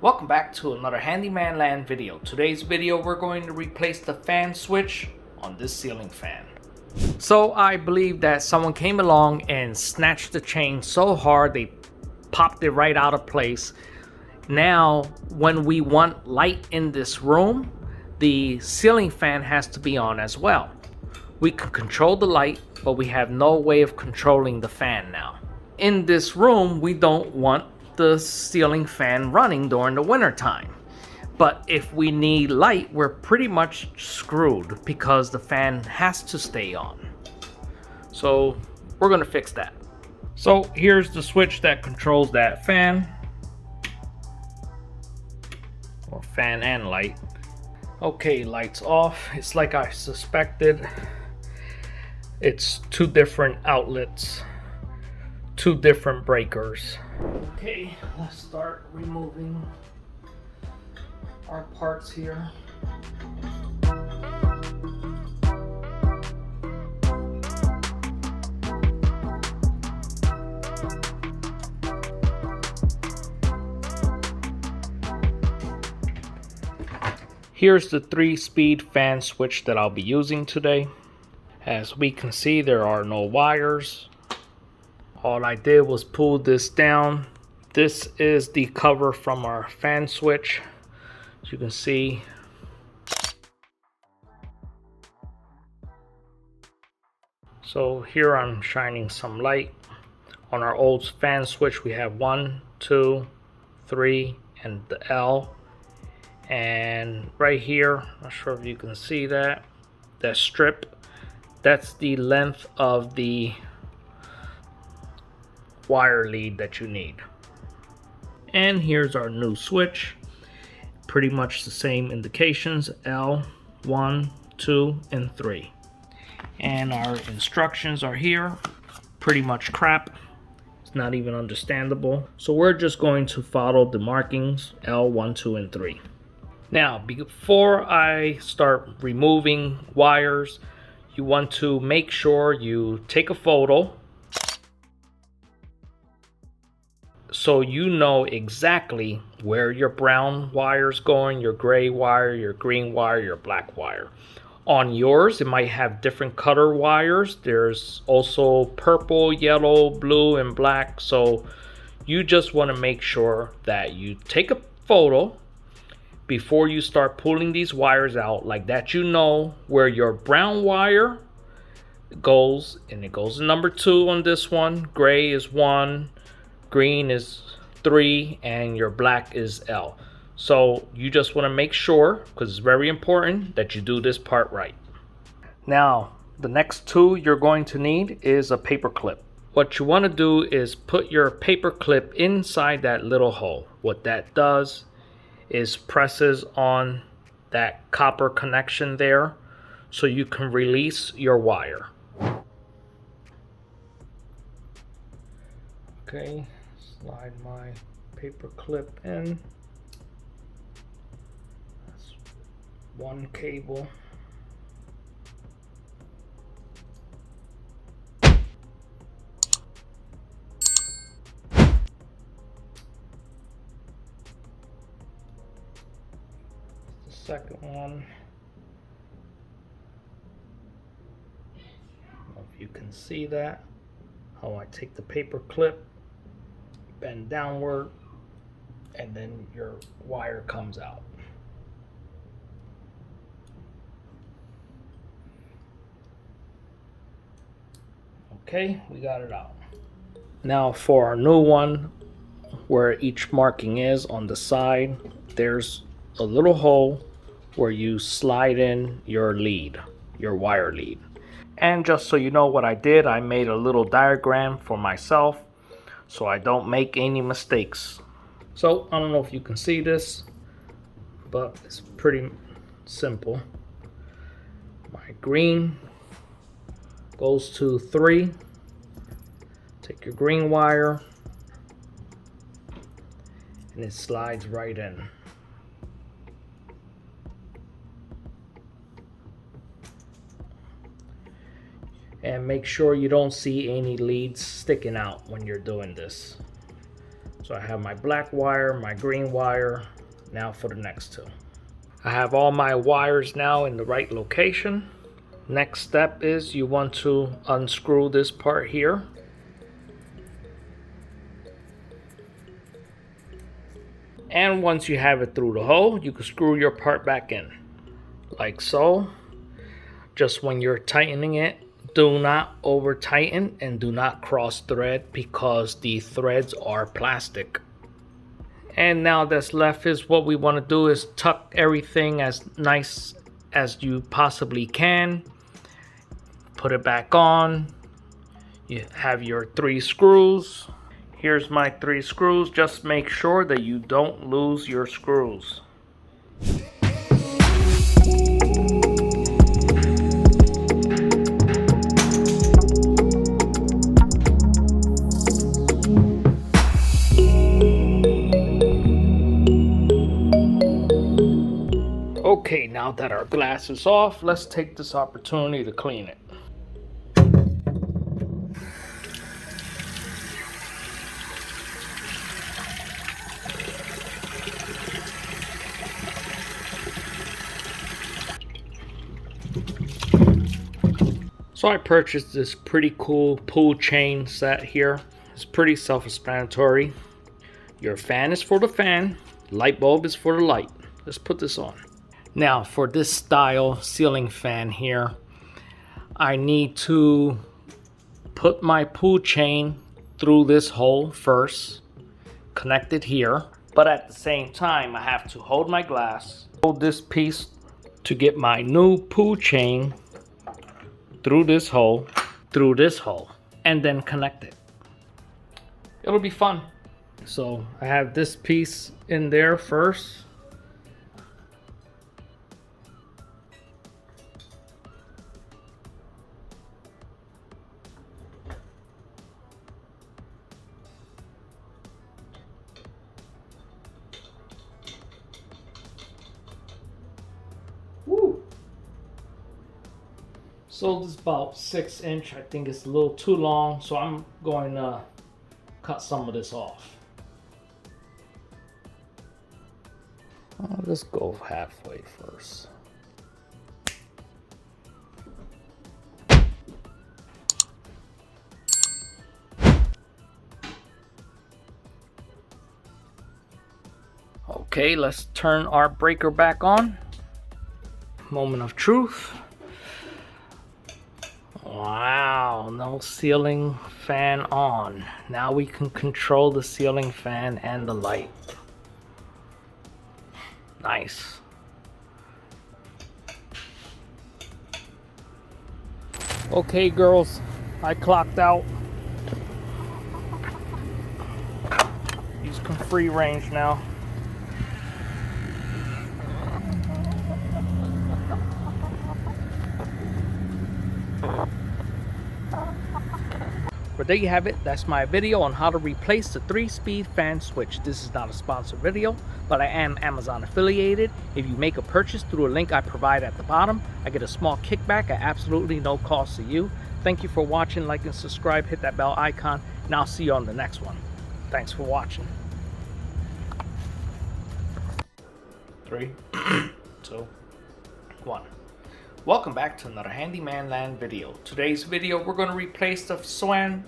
Welcome back to another HandymanLand video. Today's video we're going to replace the fan switch on this ceiling fan. So I believe that someone came along and snatched the chain so hard they popped it right out of place. Now when we want light in this room, the ceiling fan has to be on as well. We can control the light, but we have no way of controlling the fan now. In this room, we don't want the ceiling fan running during the winter time. But if we need light, we're pretty much screwed because the fan has to stay on. So we're gonna fix that. So here's the switch that controls that fan. Or fan and light. Okay, lights off. It's like I suspected. It's two different outlets. Two different breakers. Okay, let's start removing our parts here. Here's the 3-speed fan switch that I'll be using today. As we can see, there are no wires. All I did was pull this down. This is the cover from our fan switch. As you can see, so here I'm shining some light. On our old fan switch we have 1, 2, 3 and the L. And right here, not sure if you can see that strip, that's the length of the wire lead that you need. And here's our new switch. Pretty much the same indications, L, 1, 2, and 3. And our instructions are here. Pretty much crap. It's not even understandable. So we're just going to follow the markings, L, 1, 2, and 3. Now, before I start removing wires, you want to make sure you take a photo so you know exactly where your brown wire is going, your gray wire, your green wire, your black wire. On yours, it might have different color wires. There's also purple, yellow, blue, and black. So you just want to make sure that you take a photo before you start pulling these wires out, like that, you know where your brown wire goes, and it goes to number 2 on this one, gray is 1, green is 3, and your black is L. So you just want to make sure, because it's very important, that you do this part right. Now the next tool you're going to need is a paper clip. What you want to do is put your paper clip inside that little hole. What that does is presses on that copper connection there so you can release your wire. Okay, slide my paper clip in. That's one cable. The second one. I don't know if you can see that. How I take the paper clip, bend downward, and then your wire comes out. Okay, we got it out. Now for our new one, where each marking is on the side, there's a little hole where you slide in your lead, your wire lead. And just so you know what I did, I made a little diagram for myself so I don't make any mistakes. So I don't know if you can see this, but it's pretty simple. My green goes to 3. Take your green wire and it slides right in. And make sure you don't see any leads sticking out when you're doing this. So I have my black wire, my green wire. Now for the next two. I have all my wires now in the right location. Next step is you want to unscrew this part here. And once you have it through the hole, you can screw your part back in, like so. Just when you're tightening it, do not over tighten and do not cross thread because the threads are plastic. And now that's left is what we want to do is tuck everything as nice as you possibly can. Put it back on. You have your 3 screws. Here's my 3 screws. Just make sure that you don't lose your screws. Okay, now that our glass is off, let's take this opportunity to clean it. So I purchased this pretty cool pool chain set here. It's pretty self-explanatory. Your fan is for the fan, light bulb is for the light. Let's put this on. Now for this style ceiling fan here, I need to put my pool chain through this hole first, connect it here, but at the same time I have to hold my glass, hold this piece to get my new pool chain through this hole, and then connect it. It'll be fun. So I have this piece in there first. Woo. So this is about 6 inch. I think it's a little too long, so I'm going to cut some of this off. Let's go halfway first. Okay, let's turn our breaker back on. Moment of truth. Wow, no ceiling fan on. Now we can control the ceiling fan and the light. Nice. Okay, girls, I clocked out. You can free range now. But there you have it. That's my video on how to replace the 3-speed fan switch. This is not a sponsored video, but I am Amazon affiliated. If you make a purchase through a link I provide at the bottom, I get a small kickback at absolutely no cost to you. Thank you for watching. Like and subscribe. Hit that bell icon, and I'll see you on the next one. Thanks for watching. 3, 2, 1. Welcome back to another HandymanLand video. Today's video, we're going to replace the swan.